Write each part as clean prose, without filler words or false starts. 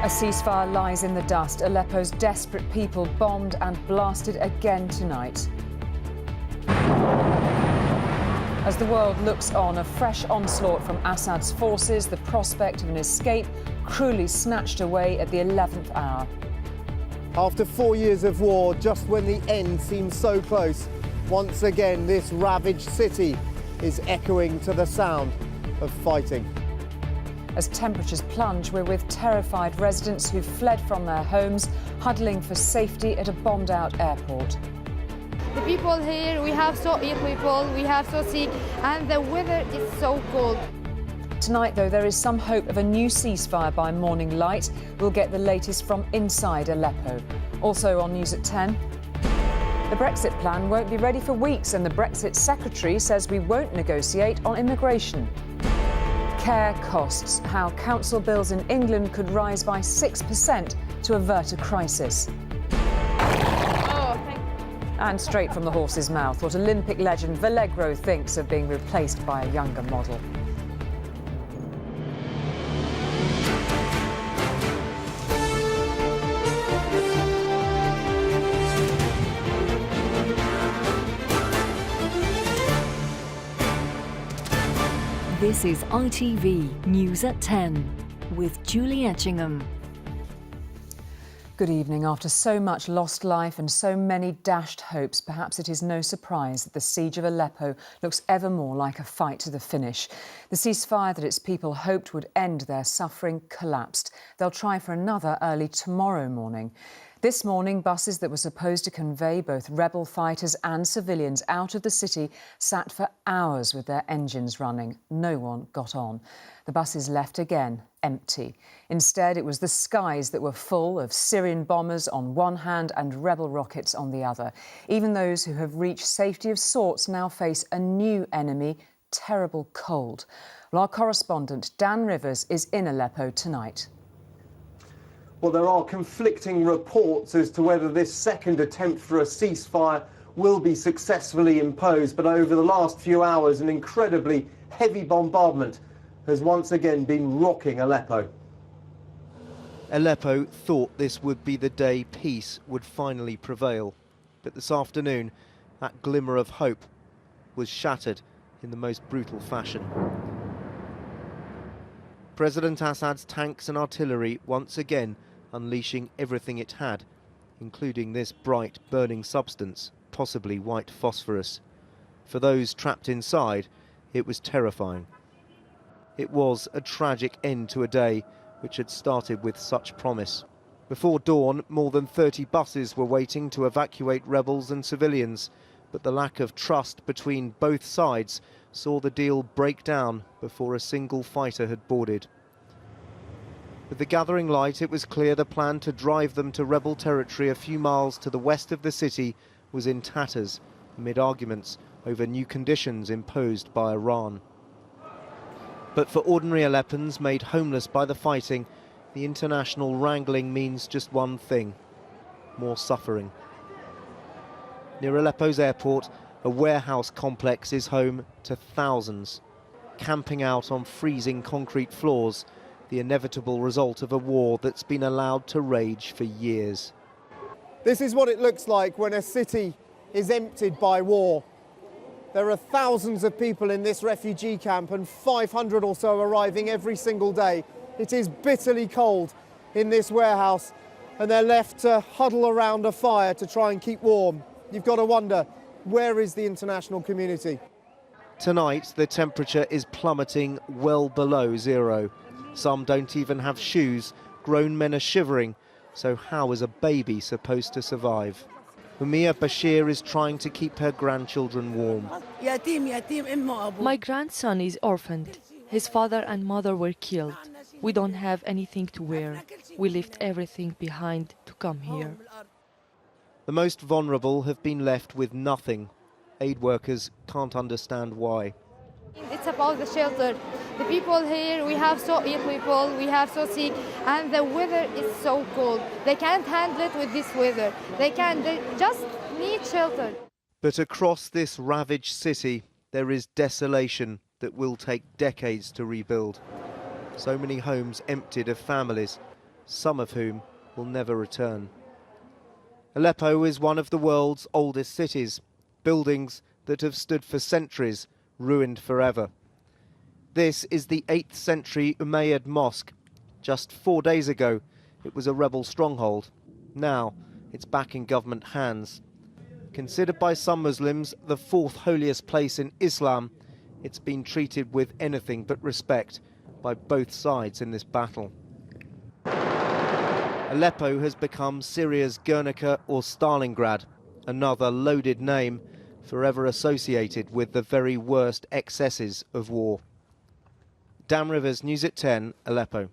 A ceasefire lies in the dust. Aleppo's desperate people bombed and blasted again tonight. As the world looks on, a fresh onslaught from Assad's forces, the prospect of an escape cruelly snatched away at the 11th hour. After 4 years of war, just when the end seems so close, once again this ravaged city is echoing to the sound of fighting. As temperatures plunge, we're with terrified residents who've fled from their homes, huddling for safety at a bombed-out airport. The people here, we have so ill people, we have so sick, and the weather is so cold. Tonight, though, there is some hope of a new ceasefire by morning light. We'll get the latest from inside Aleppo. Also on News at 10. The Brexit plan won't be ready for weeks, and the Brexit secretary says we won't negotiate on immigration. Care costs, how council bills in England could rise by 6% to avert a crisis. And straight from the horse's mouth, what Olympic legend Vallegro thinks of being replaced by a younger model. This is ITV News at 10 with Julie Etchingham. Good evening. After so much lost life and so many dashed hopes, perhaps it is no surprise that the siege of Aleppo looks ever more like a fight to the finish. The ceasefire that its people hoped would end their suffering collapsed. They'll try for another early tomorrow morning. This morning, buses that were supposed to convey both rebel fighters and civilians out of the city sat for hours with their engines running. No one got on. The buses left again, empty. Instead, it was the skies that were full of Syrian bombers on one hand and rebel rockets on the other. Even those who have reached safety of sorts now face a new enemy, terrible cold. Well, our correspondent Dan Rivers is in Aleppo tonight. Well, there are conflicting reports as to whether this second attempt for a ceasefire will be successfully imposed. But over the last few hours, an incredibly heavy bombardment has once again been rocking Aleppo. Aleppo thought this would be the day peace would finally prevail. But this afternoon, that glimmer of hope was shattered in the most brutal fashion. President Assad's tanks and artillery once again unleashing everything it had, including this bright burning substance, possibly white phosphorus. For those trapped inside, it was terrifying. It was a tragic end to a day which had started with such promise. Before dawn, more than 30 buses were waiting to evacuate rebels and civilians, but the lack of trust between both sides saw the deal break down before a single fighter had boarded. With the gathering light, it was clear the plan to drive them to rebel territory a few miles to the west of the city was in tatters, amid arguments over new conditions imposed by Iran. But for ordinary Aleppans made homeless by the fighting, the international wrangling means just one thing: more suffering. Near Aleppo's airport, a warehouse complex is home to thousands, camping out on freezing concrete floors, the inevitable result of a war that's been allowed to rage for years. This is what it looks like when a city is emptied by war. There are thousands of people in this refugee camp and 500 or so arriving every single day. It is bitterly cold in this warehouse and they're left to huddle around a fire to try and keep warm. You've got to wonder, where is the international community? Tonight, the temperature is plummeting well below zero. Some don't even have shoes. Grown men are shivering. So how is a baby supposed to survive? Umia Bashir is trying to keep her grandchildren warm. My grandson is orphaned. His father and mother were killed. We don't have anything to wear. We left everything behind to come here. The most vulnerable have been left with nothing. Aid workers can't understand why. It's about the shelter. The people here, we have so ill people, we have so sick, and the weather is so cold. They can't handle it with this weather. They just need shelter. But across this ravaged city, there is desolation that will take decades to rebuild. So many homes emptied of families, some of whom will never return. Aleppo is one of the world's oldest cities, buildings that have stood for centuries, ruined forever. This is the 8th century Umayyad Mosque. Just 4 days ago, it was a rebel stronghold. Now, it's back in government hands. Considered by some Muslims the 4th holiest place in Islam, it's been treated with anything but respect by both sides in this battle. Aleppo has become Syria's Guernica or Stalingrad, another loaded name forever associated with the very worst excesses of war. Dan Rivers, News at 10, Aleppo.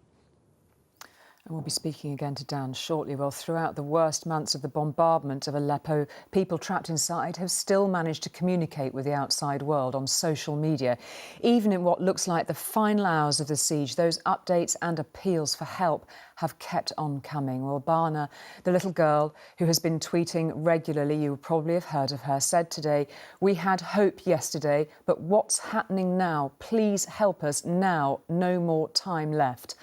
And we'll be speaking again to Dan shortly. Well, throughout the worst months of the bombardment of Aleppo, people trapped inside have still managed to communicate with the outside world on social media. Even in what looks like the final hours of the siege, those updates and appeals for help have kept on coming. Well, Bana, the little girl who has been tweeting regularly, you probably have heard of her, said today, "We had hope yesterday, but what's happening now? Please help us now. No more time left."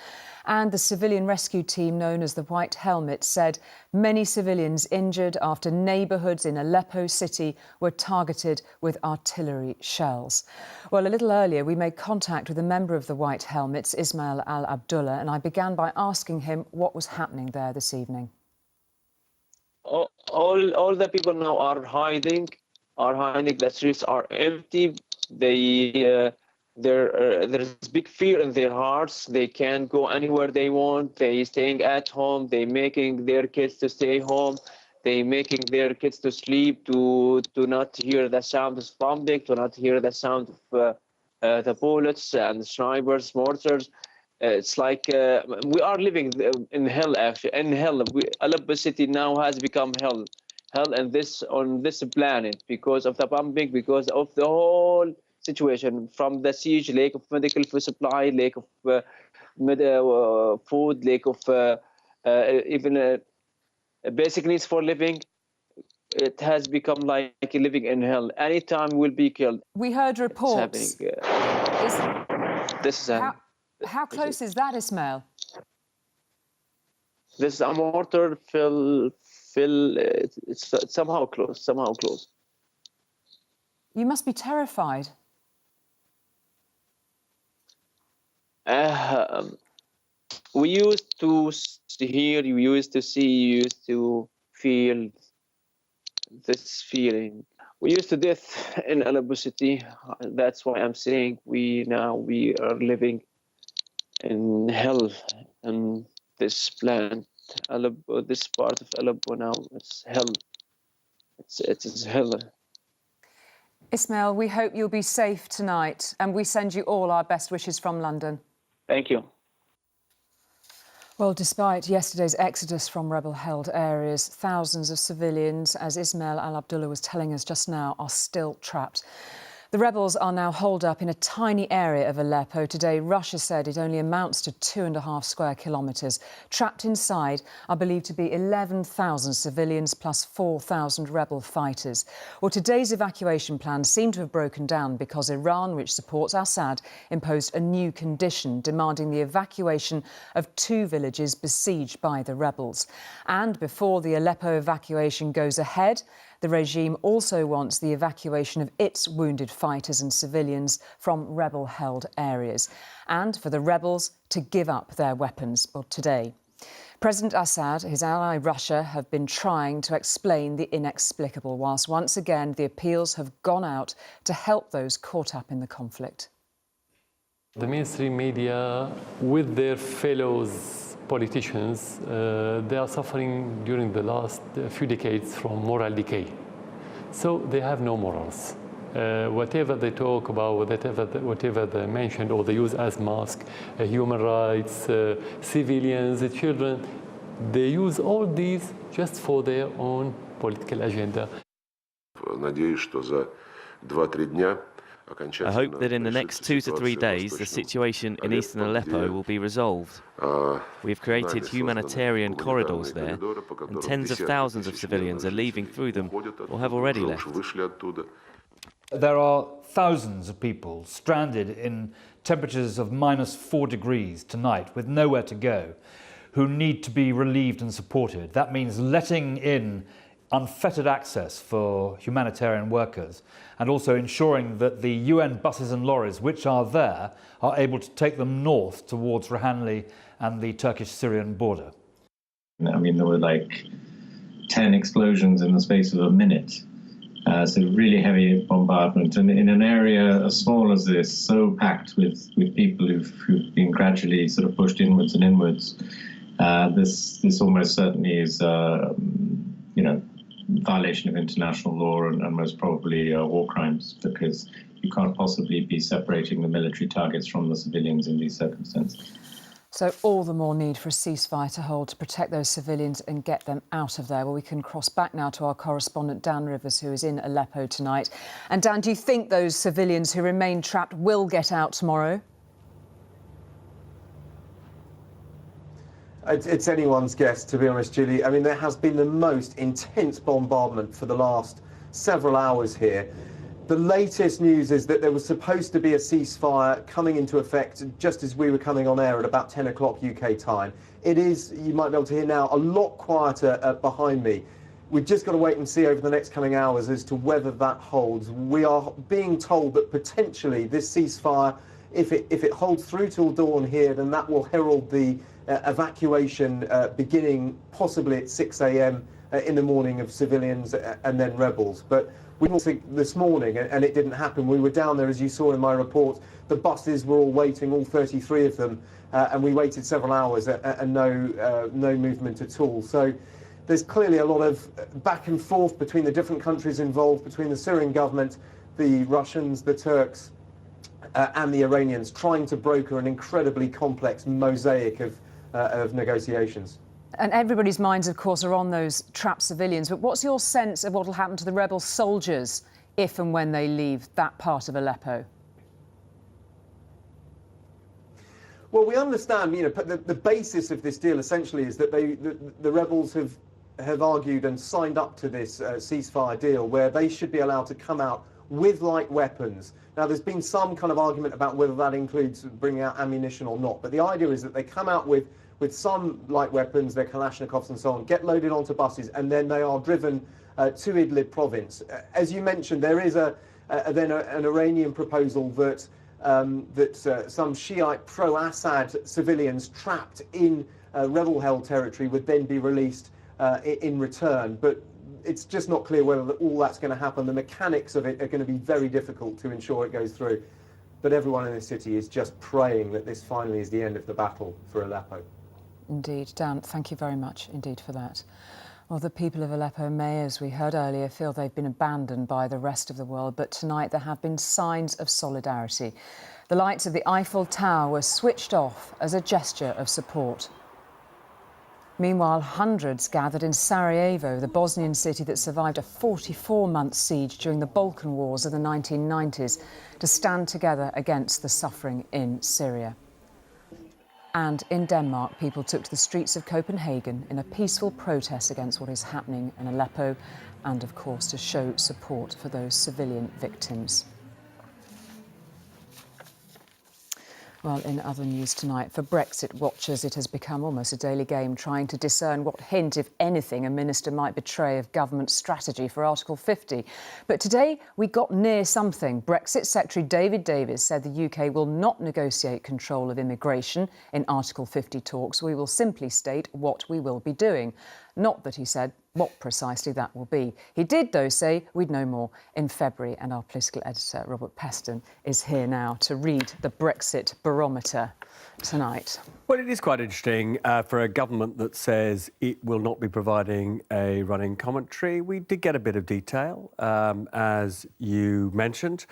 And the civilian rescue team known as the White Helmets said many civilians injured after neighbourhoods in Aleppo city were targeted with artillery shells. Well, a little earlier, we made contact with a member of the White Helmets, Ismail Al-Abdullah, and I began by asking him what was happening there this evening. All the people now are hiding. The streets are empty. There's big fear in their hearts. They can't go anywhere they want. They staying at home. They making their kids to stay home. They making their kids to sleep, to not hear the sound of bombing, to not hear the sound of the bullets and snipers, mortars. It's like we are living in hell. Actually, in hell. Aleppo city now has become hell. Hell on this planet because of the bombing, because of the whole situation, from the siege, lack of medical supply, lack of food, lack of even basic needs for living. It has become like living in hell. Anytime we'll be killed. We heard reports. How close is that, Ismail? This is a mortar fill. It's somehow close. You must be terrified. We used to hear, we used to see, used to feel this feeling. We used to death in Aleppo city. That's why I'm saying we are living in hell in this planet. Aleppo, this part of Aleppo now, it's hell. It's hell. Ismail, we hope you'll be safe tonight, and we send you all our best wishes from London. Thank you. Well, despite yesterday's exodus from rebel-held areas, thousands of civilians, as Ismail Al-Abdullah was telling us just now, are still trapped. The rebels are now holed up in a tiny area of Aleppo. Today, Russia said it only amounts to 2.5 square kilometres. Trapped inside are believed to be 11,000 civilians plus 4,000 rebel fighters. Well, today's evacuation plans seem to have broken down because Iran, which supports Assad, imposed a new condition demanding the evacuation of 2 villages besieged by the rebels. And before the Aleppo evacuation goes ahead, the regime also wants the evacuation of its wounded fighters and civilians from rebel-held areas, and for the rebels to give up their weapons. Well, today, President Assad, his ally Russia, have been trying to explain the inexplicable, whilst once again the appeals have gone out to help those caught up in the conflict. The mainstream media, with their fellows politicians, they are suffering during the last few decades from moral decay. So they have no morals. Whatever they talk about, whatever they mention or they use as mask, human rights, civilians, children, they use all these just for their own political agenda. I hope that in the next 2 to 3 days, the situation in eastern Aleppo will be resolved. We have created humanitarian corridors there, and tens of thousands of civilians are leaving through them or have already left. There are thousands of people stranded in temperatures of -4 degrees tonight with nowhere to go, who need to be relieved and supported. That means letting in unfettered access for humanitarian workers and also ensuring that the UN buses and lorries which are there are able to take them north towards Rohanli and the Turkish-Syrian border. I mean, there were like 10 explosions in the space of a minute. So really heavy bombardment. And in an area as small as this, so packed with people who've been gradually sort of pushed inwards and inwards, this almost certainly is, violation of international law and most probably war crimes, because you can't possibly be separating the military targets from the civilians in these circumstances. So all the more need for a ceasefire to hold to protect those civilians and get them out of there. Well, we can cross back now to our correspondent Dan Rivers, who is in Aleppo tonight. And Dan, do you think those civilians who remain trapped will get out tomorrow? It's anyone's guess, to be honest, Julie. I mean, there has been the most intense bombardment for the last several hours here. The latest news is that there was supposed to be a ceasefire coming into effect just as we were coming on air at about 10 o'clock UK time. It is, you might be able to hear now, a lot quieter behind me. We've just got to wait and see over the next coming hours as to whether that holds. We are being told that potentially this ceasefire, if it holds through till dawn here, then that will herald the evacuation beginning possibly at 6 a.m. In the morning of civilians and then rebels. But we also this morning, and it didn't happen, we were down there, as you saw in my report, the buses were all waiting, all 33 of them, and we waited several hours and no movement at all. So there's clearly a lot of back and forth between the different countries involved, between the Syrian government, the Russians, the Turks, and the Iranians, trying to broker an incredibly complex mosaic of negotiations. And everybody's minds, of course, are on those trapped civilians. But what's your sense of what will happen to the rebel soldiers if and when they leave that part of Aleppo? Well, we understand, the basis of this deal essentially is that the rebels have argued and signed up to this ceasefire deal where they should be allowed to come out with light weapons. Now, there's been some kind of argument about whether that includes bringing out ammunition or not, but the idea is that they come out with some light weapons, their Kalashnikovs and so on, get loaded onto buses, and then they are driven to Idlib province. As you mentioned, there is then an Iranian proposal that some Shiite pro-Assad civilians trapped in rebel-held territory would then be released in return. But it's just not clear whether all that's going to happen. The mechanics of it are going to be very difficult to ensure it goes through. But everyone in the city is just praying that this finally is the end of the battle for Aleppo. Indeed. Dan, thank you very much indeed for that. Well, the people of Aleppo may, as we heard earlier, feel they've been abandoned by the rest of the world, but tonight there have been signs of solidarity. The lights of the Eiffel Tower were switched off as a gesture of support. Meanwhile, hundreds gathered in Sarajevo, the Bosnian city that survived a 44-month siege during the Balkan Wars of the 1990s, to stand together against the suffering in Syria. And in Denmark, people took to the streets of Copenhagen in a peaceful protest against what is happening in Aleppo and, of course, to show support for those civilian victims. Well, in other news tonight, for Brexit watchers, it has become almost a daily game trying to discern what hint, if anything, a minister might betray of government strategy for Article 50. But today, we got near something. Brexit Secretary David Davis said the UK will not negotiate control of immigration in Article 50 talks. We will simply state what we will be doing. Not that he said what precisely that will be. He did, though, say we'd know more in February, and our political editor, Robert Peston, is here now to read the Brexit barometer tonight. Well, it is quite interesting for a government that says it will not be providing a running commentary. We did get a bit of detail, as you mentioned.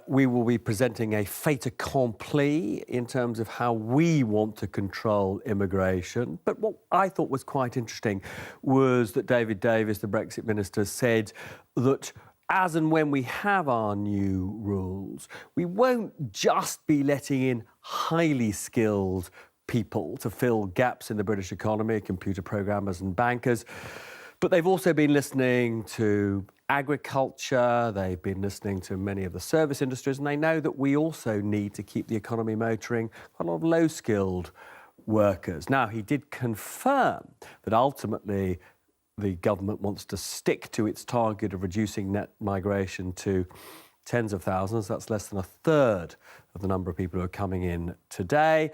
We will be presenting a fait accompli in terms of how we want to control immigration. But what I thought was quite interesting was that David Davis, the Brexit minister, said that as and when we have our new rules, we won't just be letting in highly skilled people to fill gaps in the British economy, computer programmers and bankers, but they've also been listening to agriculture, they've been listening to many of the service industries, and they know that we also need to keep the economy motoring. Quite a lot of low-skilled workers. Now, he did confirm that ultimately the government wants to stick to its target of reducing net migration to tens of thousands. That's less than a third of the number of people who are coming in today.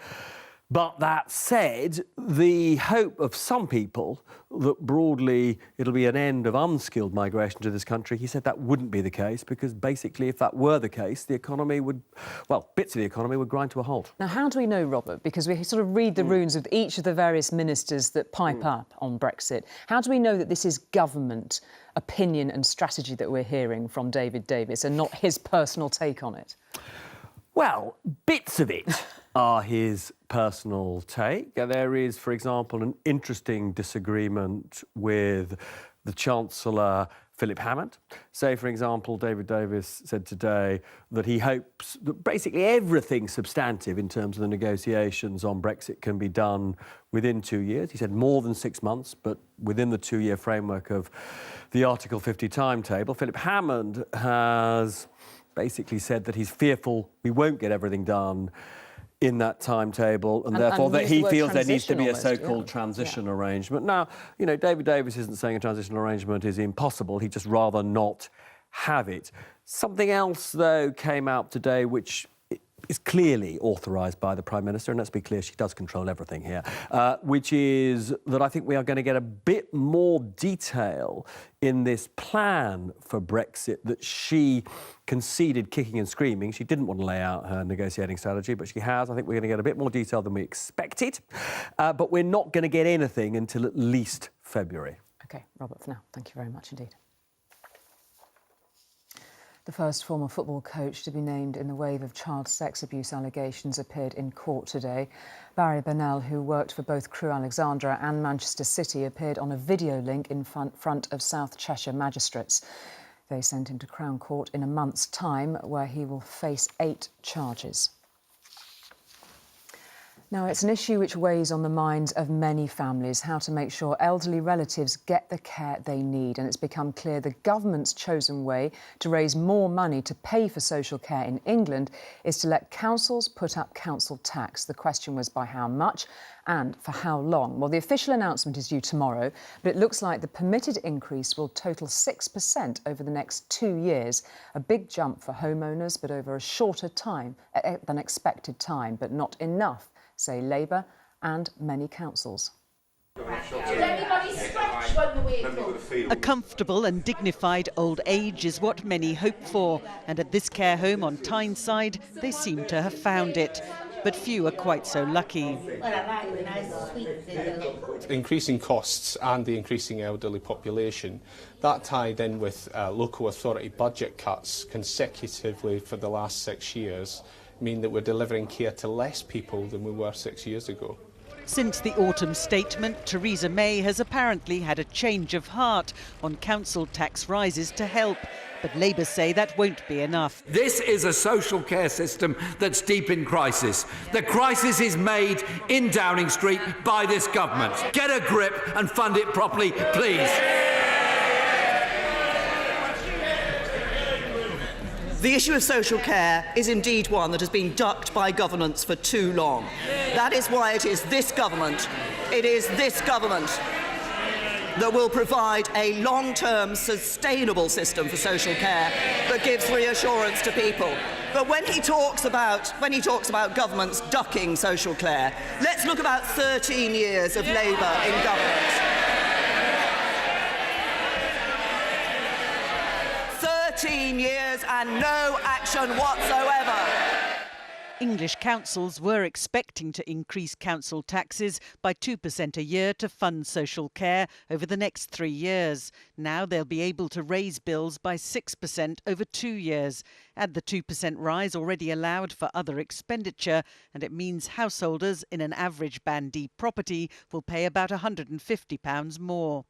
But that said, the hope of some people that broadly it'll be an end of unskilled migration to this country, he said that wouldn't be the case, because basically if that were the case, the economy would, well, bits of the economy would grind to a halt. Now, how do we know, Robert? Because we sort of read the runes of each of the various ministers that pipe up on Brexit. How do we know that this is government opinion and strategy that we're hearing from David Davis and not his personal take on it? Well, bits of it are his personal take. There is, for example, an interesting disagreement with the Chancellor, Philip Hammond. Say, for example, David Davis said today that he hopes that basically everything substantive in terms of the negotiations on Brexit can be done within 2 years. He said more than 6 months, but within the 2-year framework of the Article 50 timetable. Philip Hammond has basically said that he's fearful we won't get everything done in that timetable, and therefore that he feels there needs to be a so-called transition arrangement. Now, you know, David Davis isn't saying a transition arrangement is impossible, he'd just rather not have it. Something else, though, came out today which is clearly authorised by the Prime Minister, and let's be clear, she does control everything here, which is that I think we are going to get a bit more detail in this plan for Brexit that she conceded kicking and screaming. She didn't want to lay out her negotiating strategy, but she has. I think we're going to get a bit more detail than we expected, but we're not going to get anything until at least February. OK, Robert, for now, thank you very much indeed. The first former football coach to be named in the wave of child sex abuse allegations appeared in court today. Barry Bennell, who worked for both Crewe Alexandra and Manchester City, appeared on a video link in front of South Cheshire magistrates. They sent him to Crown Court in a month's time, where he will face 8 charges. Now, it's an issue which weighs on the minds of many families, how to make sure elderly relatives get the care they need. And it's become clear the government's chosen way to raise more money to pay for social care in England is to let councils put up council tax. The question was by how much and for how long? Well, the official announcement is due tomorrow, but it looks like the permitted increase will total 6% over the next 2 years. A big jump for homeowners, but over a shorter time than expected time, but not enough, say Labour and many councils. A comfortable and dignified old age is what many hope for, and at this care home on Tyneside, they seem to have found it. But few are quite so lucky. Increasing costs and the increasing elderly population, that tied in with local authority budget cuts consecutively for the last 6 years, mean that we're delivering care to less people than we were 6 years ago. Since the autumn statement, Theresa May has apparently had a change of heart on council tax rises to help. But Labour say that won't be enough. This is a social care system that's deep in crisis. The crisis is made in Downing Street by this government. Get a grip and fund it properly, please. The issue of social care is indeed one that has been ducked by governments for too long. That is why it is this government that will provide a long-term sustainable system for social care that gives reassurance to people. But when he talks about governments ducking social care, let's look about 13 years of Labour in government. 13 years and no action whatsoever. English councils were expecting to increase council taxes by 2% a year to fund social care over the next 3 years. Now they'll be able to raise bills by 6% over 2 years. Add the 2% rise already allowed for other expenditure, and it means householders in an average Band D property will pay about £150 more.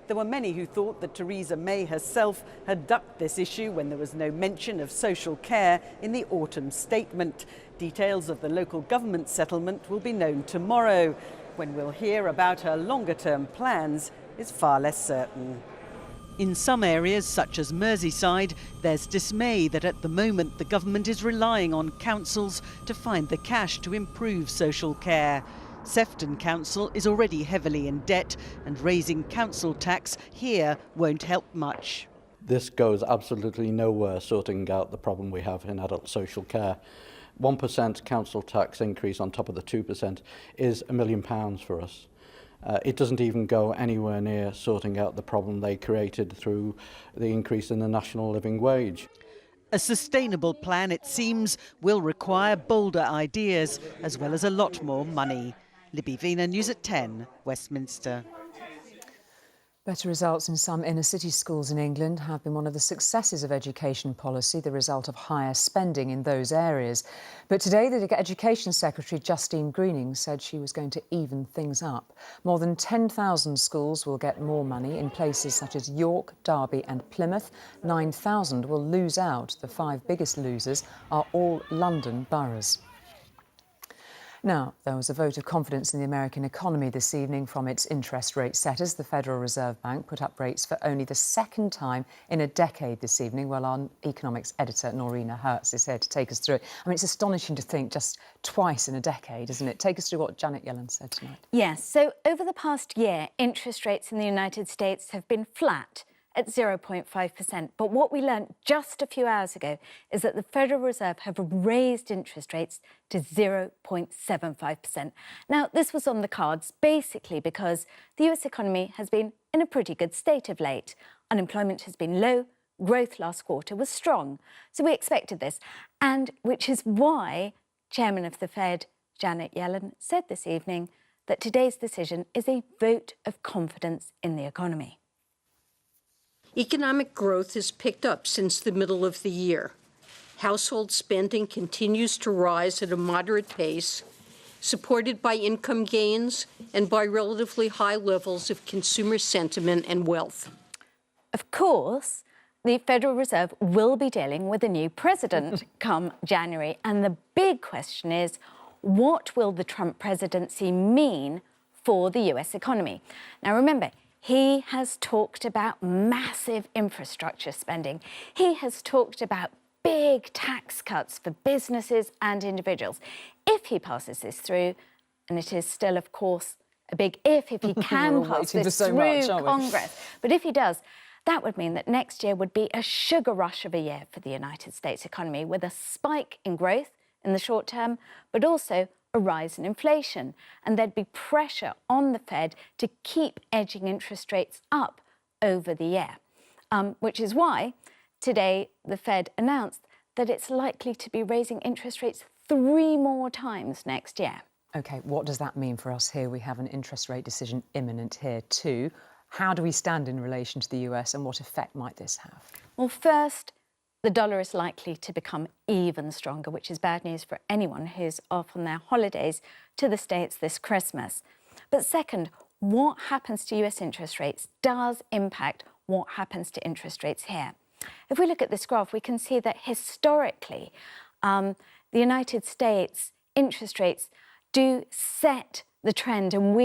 There were many who thought that Theresa May herself had ducked this issue when there was no mention of social care in the autumn statement. Details of the local government settlement will be known tomorrow. When we'll hear about her longer-term plans is far less certain. In some areas, such as Merseyside, there's dismay that at the moment the government is relying on councils to find the cash to improve social care. Sefton Council is already heavily in debt, and raising council tax here won't help much. This goes absolutely nowhere sorting out the problem we have in adult social care. 1% council tax increase on top of the 2% is £1 million for us. It doesn't even go anywhere near sorting out the problem they created through the increase in the national living wage. A sustainable plan, it seems, will require bolder ideas as well as a lot more money. Libby Vina, News at 10, Westminster. Better results in some inner-city schools in England have been one of the successes of education policy, the result of higher spending in those areas. But today, the Education Secretary, Justine Greening, said she was going to even things up. More than 10,000 schools will get more money in places such as York, Derby and Plymouth. 9,000 will lose out. The 5 biggest losers are all London boroughs. Now, there was a vote of confidence in the American economy this evening from its interest rate setters. The Federal Reserve Bank put up rates for only the second time in a decade this evening. Well, our economics editor, Norina Hertz, is here to take us through it. I mean, it's astonishing to think just twice in a decade, isn't it? Take us through what Janet Yellen said tonight. Yes, so over the past year, interest rates in the United States have been flat at 0.5%. But what we learned just a few hours ago is that the Federal Reserve have raised interest rates to 0.75%. Now, this was on the cards basically because the US economy has been in a pretty good state of late. Unemployment has been low, growth last quarter was strong. So we expected this, and which is why Chairman of the Fed, Janet Yellen, said this evening that today's decision is a vote of confidence in the economy. Economic growth has picked up since the middle of the year. Household spending continues to rise at a moderate pace, supported by income gains and by relatively high levels of consumer sentiment and wealth. Of course, the Federal Reserve will be dealing with a new president come January. And the big question is, what will the Trump presidency mean for the US economy? Now, remember, he has talked about massive infrastructure spending. He has talked about big tax cuts for businesses and individuals. If he passes this through, and it is still, of course, a big if he can pass this through Congress, but if he does, that would mean that next year would be a sugar rush of a year for the United States economy, with a spike in growth in the short term, but also a rise in inflation, and there'd be pressure on the Fed to keep edging interest rates up over the year, which is why today the Fed announced that it's likely to be raising interest rates 3 more times next year. OK, what does that mean for us here? We have an interest rate decision imminent here too. How do we stand in relation to the US, and what effect might this have? Well, first, the dollar is likely to become even stronger, which is bad news for anyone who's off on their holidays to the States this Christmas. But second, what happens to US interest rates does impact what happens to interest rates here. If we look at this graph, we can see that historically, the United States interest rates do set the trend, and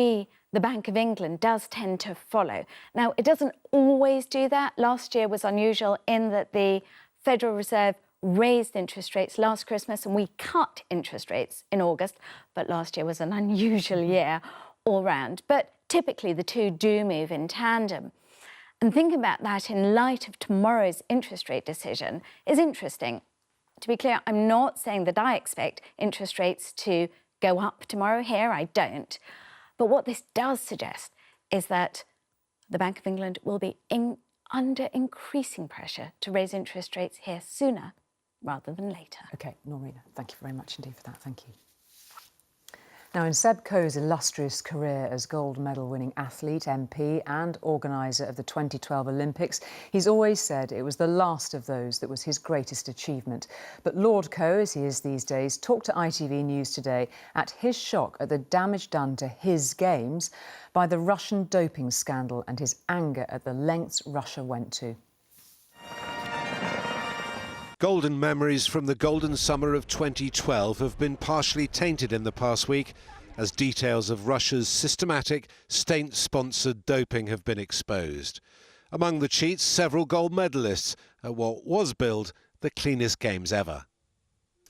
the Bank of England, does tend to follow. Now, it doesn't always do that. Last year was unusual in that the Federal Reserve raised interest rates last Christmas and we cut interest rates in August, but last year was an unusual year all round. But typically the two do move in tandem. And thinking about that in light of tomorrow's interest rate decision is interesting. To be clear, I'm not saying that I expect interest rates to go up tomorrow here, I don't. But what this does suggest is that the Bank of England will be under increasing pressure to raise interest rates here sooner rather than later. OK, Norina, thank you very much indeed for that. Thank you. Now, in Seb Coe's illustrious career as gold medal-winning athlete, MP and organiser of the 2012 Olympics, he's always said it was the last of those that was his greatest achievement. But Lord Coe, as he is these days, talked to ITV News today at his shock at the damage done to his games by the Russian doping scandal and his anger at the lengths Russia went to. Golden memories from the golden summer of 2012 have been partially tainted in the past week as details of Russia's systematic, state-sponsored doping have been exposed. Among the cheats, several gold medalists at what was billed the cleanest games ever.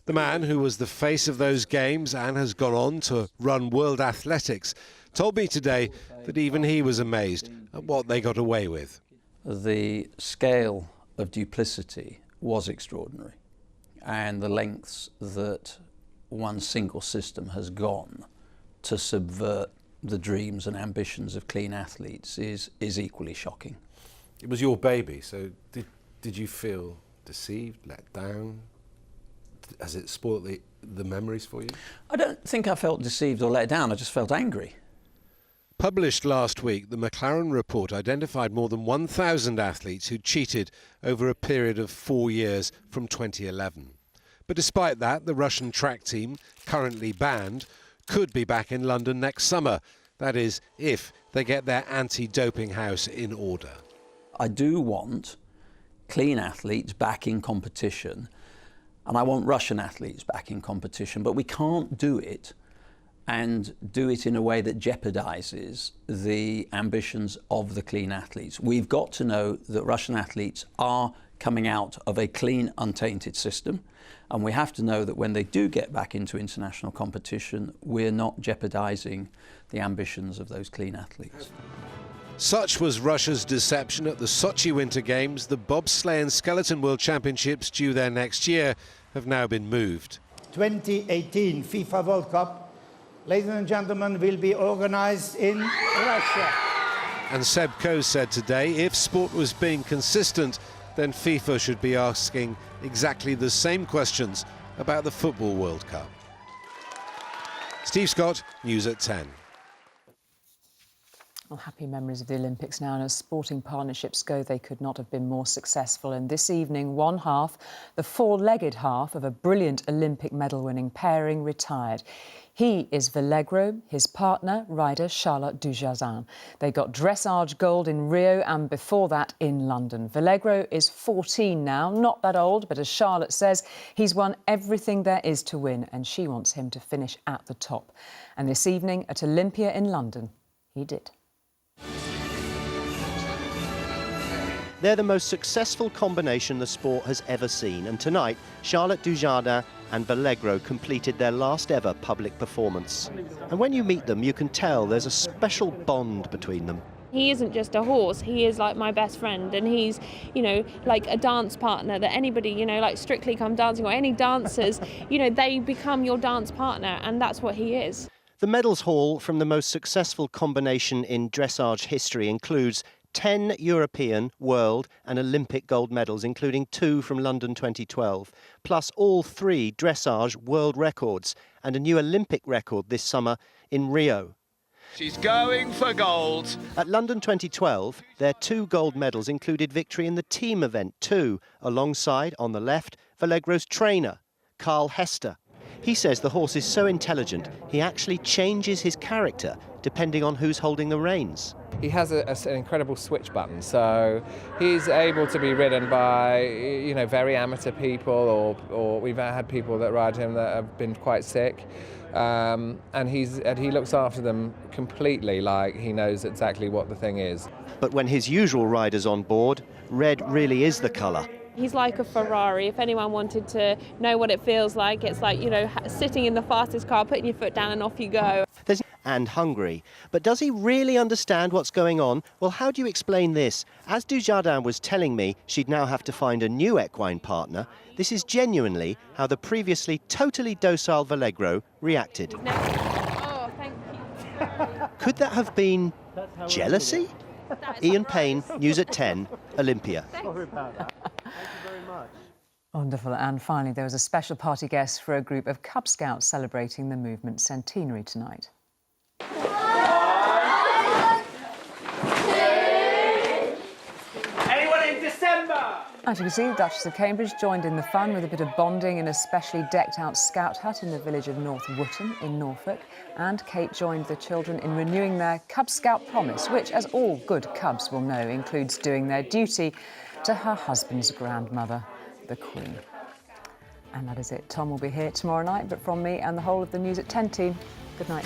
The man who was the face of those games and has gone on to run world athletics told me today that even he was amazed at what they got away with. The scale of duplicity was extraordinary, and the lengths that one single system has gone to subvert the dreams and ambitions of clean athletes is equally shocking. It was your baby, so did you feel deceived, let down? Has it spoiled the memories for you? I don't think I felt deceived or let down, I just felt angry. Published last week, the McLaren report identified more than 1,000 athletes who cheated over a period of 4 years from 2011. But despite that, the Russian track team, currently banned, could be back in London next summer. That is, if they get their anti-doping house in order. I do want clean athletes back in competition, and I want Russian athletes back in competition, but we can't do it and do it in a way that jeopardizes the ambitions of the clean athletes. We've got to know that Russian athletes are coming out of a clean, untainted system, and we have to know that when they do get back into international competition, we're not jeopardizing the ambitions of those clean athletes. Such was Russia's deception at the Sochi Winter Games. The bobsleigh and skeleton World Championships, due there next year, have now been moved. 2018 FIFA World Cup, ladies and gentlemen, will be organised in Russia. And Seb Coe said today, if sport was being consistent, then FIFA should be asking exactly the same questions about the Football World Cup. Steve Scott, News at 10. Well, happy memories of the Olympics now, and as sporting partnerships go, they could not have been more successful. And this evening, one half, the four-legged half of a brilliant Olympic medal-winning pairing, retired. He is Vallegro, his partner, rider Charlotte Dujardin. They got dressage gold in Rio and before that in London. Vallegro is 14 now, not that old, but as Charlotte says, he's won everything there is to win, and she wants him to finish at the top. And this evening at Olympia in London, he did. They're the most successful combination the sport has ever seen, and tonight Charlotte Dujardin and Vallegro completed their last ever public performance. And when you meet them, you can tell there's a special bond between them. He isn't just a horse, he is like my best friend, and he's, you know, like a dance partner that anybody, you know, like Strictly Come Dancing or any dancers, you know, they become your dance partner, and that's what he is. The medals haul from the most successful combination in dressage history includes 10 European, world and Olympic gold medals, including 2 from London 2012, plus all 3 dressage world records and a new Olympic record this summer in Rio. She's going for gold. At London 2012, their 2 gold medals included victory in the team event too, alongside, on the left, Vallegro's trainer, Carl Hester. He says the horse is so intelligent, he actually changes his character depending on who's holding the reins. He has an incredible switch button, so he's able to be ridden by, you know, very amateur people, or we've had people that ride him that have been quite sick, and he looks after them completely, like he knows exactly what the thing is. But when his usual rider's on board, red really is the colour. He's like a Ferrari. If anyone wanted to know what it feels like, it's like, you know, sitting in the fastest car, putting your foot down and off you go. And hungry. But does he really understand what's going on? Well, how do you explain this? As Dujardin was telling me she'd now have to find a new equine partner, this is genuinely how the previously totally docile Vallegro reacted. Oh, thank you. Could that have been jealousy? Ian Payne, News at 10, Olympia. Sorry about that. Thank you very much. Wonderful. And finally, there was a special party guest for a group of Cub Scouts celebrating the movement's centenary tonight. Anyone in December? As you can see, the Duchess of Cambridge joined in the fun with a bit of bonding in a specially decked-out scout hut in the village of North Wootton in Norfolk. And Kate joined the children in renewing their Cub Scout promise, which, as all good Cubs will know, includes doing their duty to her husband's grandmother, the Queen. And that is it. Tom will be here tomorrow night, but from me and the whole of the News at 10 team, good night.